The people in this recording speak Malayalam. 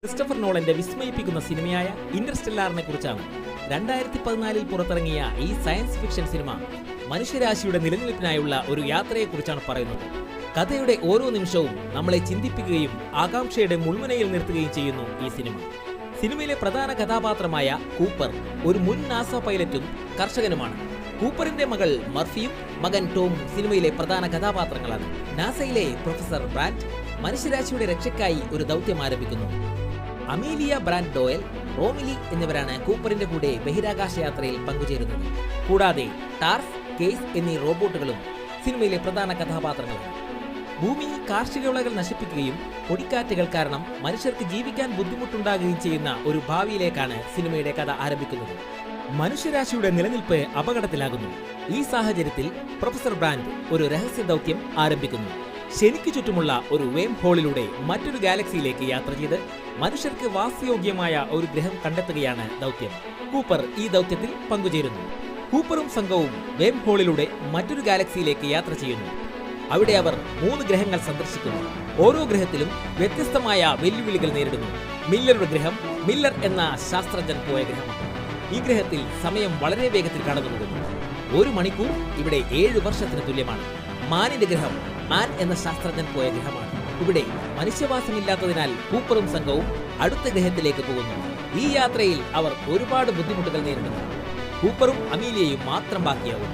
ക്രിസ്റ്റഫർ നോളന്റെ വിസ്മയിപ്പിക്കുന്ന സിനിമയായ ഇന്റർസ്റ്റെല്ലാറിനെ കുറിച്ചാണ് 2014 പുറത്തിറങ്ങിയ ഈ സയൻസ് ഫിക്ഷൻ സിനിമ മനുഷ്യരാശിയുടെ നിലനിൽപ്പിനായുള്ള ഒരു യാത്രയെക്കുറിച്ചാണ് പറയുന്നത്. കഥയുടെ ഓരോ നിമിഷവും നമ്മളെ ചിന്തിപ്പിക്കുകയും ആകാംക്ഷയുടെ മുൾമുനയിൽ നിർത്തുകയും ചെയ്യുന്നു ഈ സിനിമ. സിനിമയിലെ പ്രധാന കഥാപാത്രമായ കൂപ്പർ ഒരു മുൻ നാസ പൈലറ്റും കർഷകനുമാണ്. കൂപ്പറിന്റെ മകൾ മർഫിയും മകൻ ടോമും സിനിമയിലെ പ്രധാന കഥാപാത്രങ്ങളാണ്. നാസയിലെ പ്രൊഫസർ ബ്രാൻഡ് മനുഷ്യരാശിയുടെ രക്ഷയ്ക്കായി ഒരു ദൗത്യം ആരംഭിക്കുന്നു. അമീലിയ ബ്രാൻഡ് ഡോയൽ, റോമിലി എന്നിവരാണ് കൂപ്പറിന്റെ കൂടെ ബഹിരാകാശ യാത്രയിൽ പങ്കുചേരുന്നത്. കൂടാതെ ടാർഫ്, കേസ് എന്നീ റോബോട്ടുകളും സിനിമയിലെ പ്രധാന കഥാപാത്രങ്ങളാണ്. ഭൂമിയിൽ കാർഷിക വിളകൾ നശിപ്പിക്കുകയും പൊടിക്കാറ്റുകൾ കാരണം മനുഷ്യർക്ക് ജീവിക്കാൻ ബുദ്ധിമുട്ടുണ്ടാകുകയും ചെയ്യുന്ന ഒരു ഭാവിയിലേക്കാണ് സിനിമയുടെ കഥ ആരംഭിക്കുന്നത്. മനുഷ്യരാശിയുടെ നിലനിൽപ്പ് അപകടത്തിലാകുന്നു. ഈ സാഹചര്യത്തിൽ പ്രൊഫസർ ബ്രാൻഡ് ഒരു രഹസ്യ ദൗത്യം ആരംഭിക്കുന്നു. ശനിക്ക് ചുറ്റുമുള്ള ഒരു വേം ഹോളിലൂടെ മറ്റൊരു ഗാലക്സിയിലേക്ക് യാത്ര ചെയ്ത് മനുഷ്യർക്ക് വാസയോഗ്യമായ ഒരു ഗ്രഹം കണ്ടെത്തുകയാണ് ദൗത്യം. കൂപ്പർ ഈ ദൗത്യത്തിൽ പങ്കുചേരുന്നു. കൂപ്പറും സംഘവും വേം ഹോളിലൂടെ മറ്റൊരു ഗാലക്സിയിലേക്ക് യാത്ര ചെയ്യുന്നു. അവിടെ അവർ 3 ഗ്രഹങ്ങൾ സന്ദർശിക്കുന്നു. ഓരോ ഗ്രഹത്തിലും വ്യത്യസ്തമായ വെല്ലുവിളികൾ നേരിടുന്നു. മില്ലറുടെ ഗ്രഹം മില്ലർ എന്ന ശാസ്ത്രജ്ഞൻ പോയ ഗ്രഹമാണ്. ഈ ഗ്രഹത്തിൽ സമയം വളരെ വേഗത്തിൽ കടന്നുപോകുന്നു. 1 മണിക്കൂർ ഇവിടെ 7 വർഷത്തിന് തുല്യമാണ്. മാനിന്റെ ഗ്രഹം മാൻ എന്ന ശാസ്ത്രജ്ഞൻ പോയ ഗ്രഹമാണ്. ഇവിടെ മനുഷ്യവാസമില്ലാത്തതിനാൽ കൂപ്പറും സംഘവും അടുത്ത ഗ്രഹത്തിലേക്ക് പോകുന്നു. ഈ യാത്രയിൽ അവർ ഒരുപാട് ബുദ്ധിമുട്ടുകൾ നേരിടുന്നു. കൂപ്പറും അമീലിയയും മാത്രം ബാക്കിയാവും.